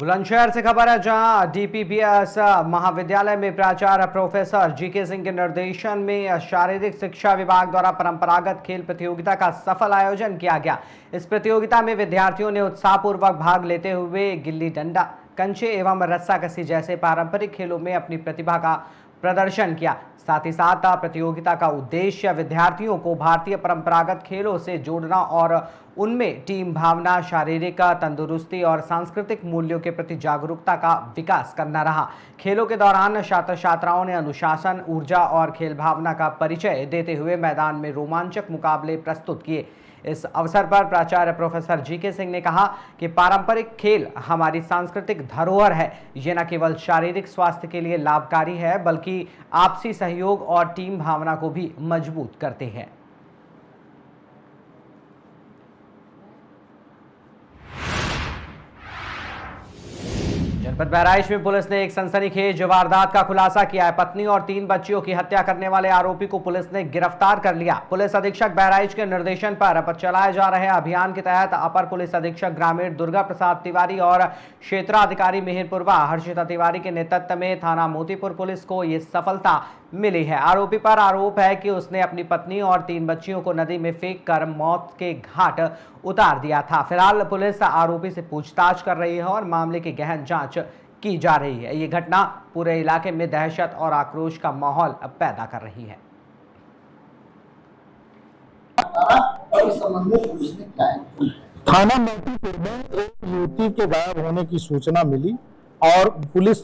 बुलंदशहर से खबर है, जहां डीपीपीएस महाविद्यालय में प्राचार्य प्रोफेसर जीके सिंह के निर्देशन में शारीरिक शिक्षा विभाग द्वारा परंपरागत खेल प्रतियोगिता का सफल आयोजन किया गया। इस प्रतियोगिता में विद्यार्थियों ने उत्साहपूर्वक भाग लेते हुए गिल्ली डंडा, कंचे एवं रस्साकसी जैसे पारंपरिक खेलों में अपनी प्रतिभा का प्रदर्शन किया। साथ ही साथ प्रतियोगिता का उद्देश्य विद्यार्थियों को भारतीय परंपरागत खेलों से जोड़ना और उनमें टीम भावना, शारीरिक तंदुरुस्ती और सांस्कृतिक मूल्यों के प्रति जागरूकता का विकास करना रहा। खेलों के दौरान छात्र छात्राओं ने अनुशासन, ऊर्जा और खेल भावना का परिचय देते हुए मैदान में रोमांचक मुकाबले प्रस्तुत किए। इस अवसर पर प्राचार्य प्रोफेसर जीके सिंह ने कहा कि पारंपरिक खेल हमारी सांस्कृतिक धरोहर है। ये न केवल शारीरिक स्वास्थ्य के लिए लाभकारी है, बल्कि आपसी सहयोग और टीम भावना को भी मजबूत करते हैं। जनपद बहराइच में पुलिस ने एक सनसनीखेज वारदात का खुलासा किया है। पत्नी और 3 बच्चियों की हत्या करने वाले आरोपी को पुलिस ने गिरफ्तार कर लिया। पुलिस अधीक्षक बहराइच के निर्देशन पर चलाए जा रहे अभियान के तहत अपर पुलिस अधीक्षक ग्रामीण दुर्गा प्रसाद तिवारी और क्षेत्राधिकारी मेहरपुरवा हर्षिता तिवारी के नेतृत्व में थाना मोतीपुर पुलिस को ये सफलता मिली है। आरोपी पर आरोप है कि उसने अपनी पत्नी और 3 बच्चियों को नदी में फेंक कर मौत के घाट उतार दिया था। फिलहाल पुलिस आरोपी से पूछताछ कर रही है और मामले की गहन जांच की जा रही है। ये घटना पूरे इलाके में दहशत और आक्रोश का माहौल पैदा कर रही है। थाना मोतीपुर में एक युवती के गायब होने की सूचना मिली और पुलिस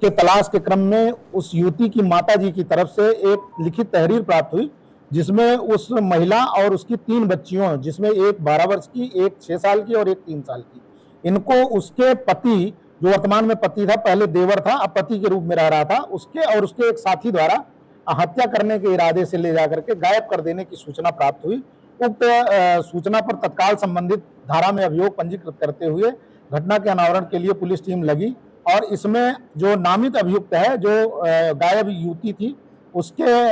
के तलाश के क्रम में उस युवती की माताजी की तरफ से एक लिखित तहरीर प्राप्त हुई, जिसमें उस महिला और उसकी 3 बच्चियों, जिसमें एक 12 वर्ष की, एक 6 साल की और एक 3 साल की, इनको उसके पति, जो वर्तमान में पति था, पहले देवर था, अब पति के रूप में रह रहा था, उसके और उसके एक साथी द्वारा हत्या करने के इरादे से ले जाकर के गायब कर देने की सूचना प्राप्त हुई। उक्त सूचना पर तत्काल संबंधित धारा में अभियोग पंजीकृत करते हुए घटना के अनावरण के लिए पुलिस टीम लगी और इसमें जो नामित अभियुक्त है, जो गायब युवती थी, उसके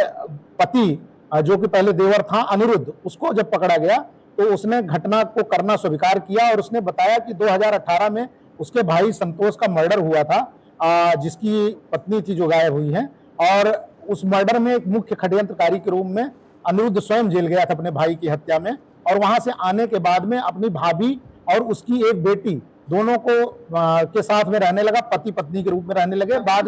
पति, जो कि पहले देवर था, अनिरुद्ध, उसको जब पकड़ा गया तो उसने घटना को करना स्वीकार किया और उसने बताया कि 2018 में उसके भाई संतोष का मर्डर हुआ था, जिसकी पत्नी थी जो गायब हुई है, और उस मर्डर में एक मुख्य षड्यंत्रकारी के रूप में अनिरुद्ध स्वयं जेल गया था अपने भाई की हत्या में, और वहां से आने के बाद में अपनी भाभी और उसकी एक बेटी दोनों को के साथ में रहने लगा, पति पत्नी के रूप में रहने लगे। बाद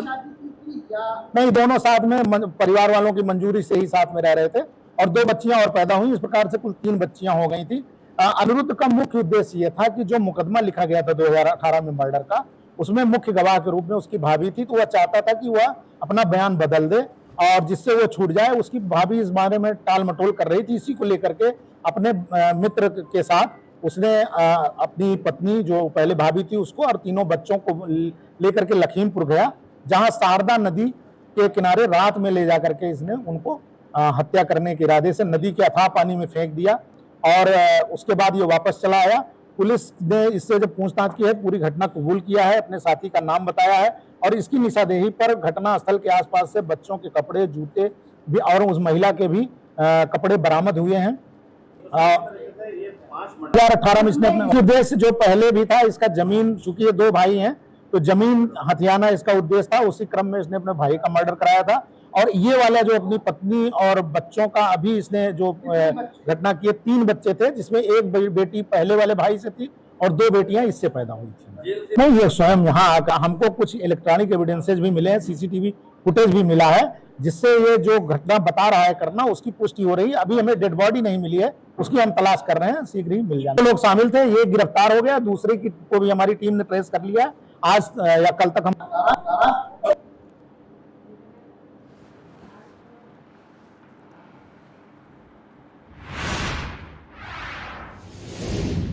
नहीं, दोनों साथ में परिवार वालों की मंजूरी से ही साथ में रह रहे थे और 2 बच्चियां और पैदा हुई। इस प्रकार से कुल 3 बच्चियां हो गई थी। अनिरुद्ध का मुख्य उद्देश्य यह था कि जो मुकदमा लिखा गया था 2018 में मर्डर का, उसमें मुख्य गवाह के रूप में उसकी भाभी थी, तो वह चाहता था कि वह अपना बयान बदल दे और जिससे वो छूट जाए। उसकी भाभी इस बारे में टाल मटोल कर रही थी। इसी को लेकर के अपने मित्र के साथ उसने अपनी पत्नी, जो पहले भाभी थी, उसको और 3 बच्चों को लेकर के लखीमपुर गया, जहां शारदा नदी के किनारे रात में ले जाकर के इसने उनको हत्या करने के इरादे से नदी के अथाह पानी में फेंक दिया और उसके बाद ये वापस चला आया। पुलिस ने इससे जब पूछताछ की है, पूरी घटना कबूल किया है, अपने साथी का नाम बताया है और इसकी निशानदेही पर घटना स्थल के आसपास से बच्चों के कपड़े, जूते भी और उस महिला के भी कपड़े बरामद हुए हैं। 2018 में इसने अपना उद्देश्य जो पहले भी था, इसका जमीन, चूंकि ये 2 भाई हैं तो जमीन हथियाना इसका उद्देश्य था, उसी क्रम में इसने अपने भाई का मर्डर कराया था। और ये वाला जो अपनी पत्नी और बच्चों का, अभी इसने जो घटना की है, 3 बच्चे थे, जिसमें एक बेटी पहले वाले भाई से थी और 2 बेटियां इससे पैदा हुई थी। नहीं, ये स्वयं यहाँ आकर हमको कुछ इलेक्ट्रॉनिक एविडेंसेज भी मिले हैं, सीसीटीवी फुटेज भी मिला है, जिससे ये जो घटना बता रहा है करना, उसकी पुष्टि हो रही है। अभी हमें डेड बॉडी नहीं मिली है, उसकी हम तलाश कर रहे हैं, शीघ्र ही मिल जाएगी। लोग शामिल थे, ये गिरफ्तार हो गया, दूसरे को भी हमारी टीम ने ट्रेस कर लिया। आज या कल तक हम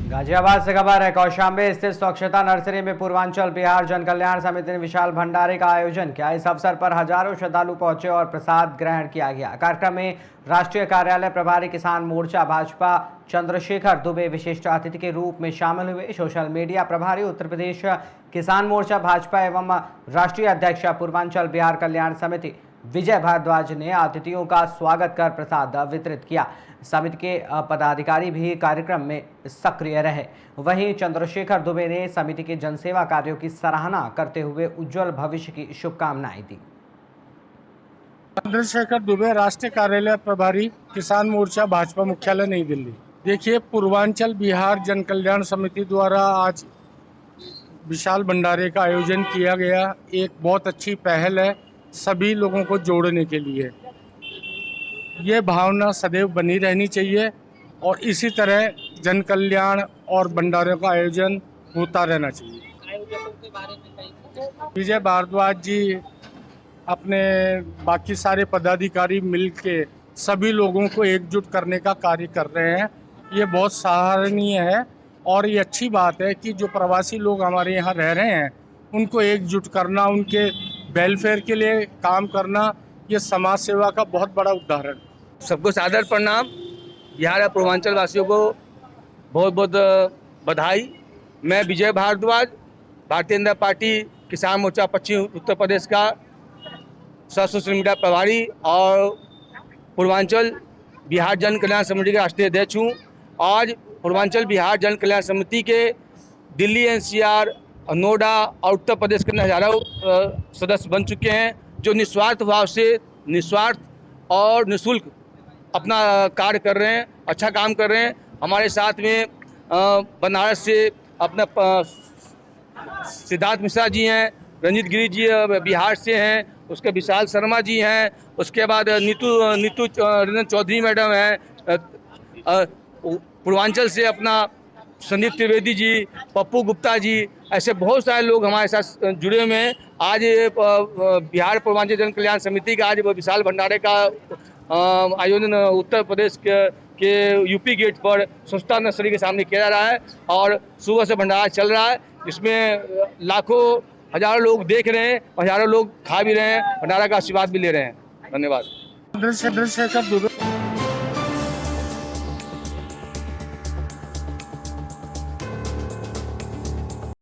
गाजियाबाद से खबर है। कौशाम्बी स्थित स्वच्छता नर्सरी में पूर्वांचल बिहार जन कल्याण समिति ने विशाल भंडारे का आयोजन किया। इस अवसर पर हजारों श्रद्धालु पहुंचे और प्रसाद ग्रहण किया गया। कार्यक्रम में राष्ट्रीय कार्यालय प्रभारी किसान मोर्चा भाजपा चंद्रशेखर दुबे विशिष्ट अतिथि के रूप में शामिल हुए। सोशल मीडिया प्रभारी उत्तर प्रदेश किसान मोर्चा भाजपा एवं राष्ट्रीय अध्यक्ष पूर्वांचल बिहार कल्याण समिति विजय भारद्वाज ने अतिथियों का स्वागत कर प्रसाद वितरित किया। समिति के पदाधिकारी भी कार्यक्रम में सक्रिय रहे। वहीं चंद्रशेखर दुबे ने समिति के जनसेवा कार्यों की सराहना करते हुए उज्जवल भविष्य की शुभकामनाएं दी। चंद्रशेखर दुबे, राष्ट्रीय कार्यालय प्रभारी, किसान मोर्चा, भाजपा मुख्यालय, नई दिल्ली। देखिए, पूर्वांचल बिहार जन कल्याण समिति द्वारा आज विशाल भंडारे का आयोजन किया गया। एक बहुत अच्छी पहल है सभी लोगों को जोड़ने के लिए। ये भावना सदैव बनी रहनी चाहिए और इसी तरह जन कल्याण और भंडारों का आयोजन होता रहना चाहिए। विजय भारद्वाज जी अपने बाकी सारे पदाधिकारी मिलके सभी लोगों को एकजुट करने का कार्य कर रहे हैं। ये बहुत सराहनीय है और ये अच्छी बात है कि जो प्रवासी लोग हमारे यहाँ रह रहे हैं उनको एकजुट करना, उनके वेलफेयर के लिए काम करना, ये समाज सेवा का बहुत बड़ा उदाहरण है। सबको सादर प्रणाम। बिहार और पूर्वांचल वासियों को बहुत बहुत बधाई। मैं विजय भारद्वाज, भारतीय जनता पार्टी किसान मोर्चा पश्चिम उत्तर प्रदेश का सोशल मीडिया प्रभारी और पूर्वांचल बिहार जन कल्याण समिति के राष्ट्रीय अध्यक्ष हूँ। आज पूर्वांचल बिहार जन कल्याण समिति के दिल्ली, एनसीआर, नोएडा और उत्तर प्रदेश के हजारों सदस्य बन चुके हैं, जो निस्वार्थ भाव से, निस्वार्थ और निःशुल्क अपना कार्य कर रहे हैं, अच्छा काम कर रहे हैं। हमारे साथ में बनारस से अपना सिद्धार्थ मिश्रा जी हैं, रंजीत गिरी जी बिहार से हैं, उसके विशाल शर्मा जी हैं, उसके बाद नीतू रंजन चौधरी मैडम हैं, पूर्वांचल से अपना संदीप त्रिवेदी जी, पप्पू गुप्ता जी, ऐसे बहुत सारे लोग हमारे साथ जुड़े हुए हैं। आज बिहार पूर्वांचल जन कल्याण समिति का आज विशाल भंडारे का आयोजन उत्तर प्रदेश के यूपी गेट पर स्वच्छता नर्सरी के सामने किया जा रहा है और सुबह से भंडारा चल रहा है, जिसमें लाखों हजारों लोग देख रहे हैं, हजारों लोग खा भी रहे हैं, भंडारा का आशीर्वाद भी ले रहे हैं। धन्यवाद। चंद्रशेखर दुबे।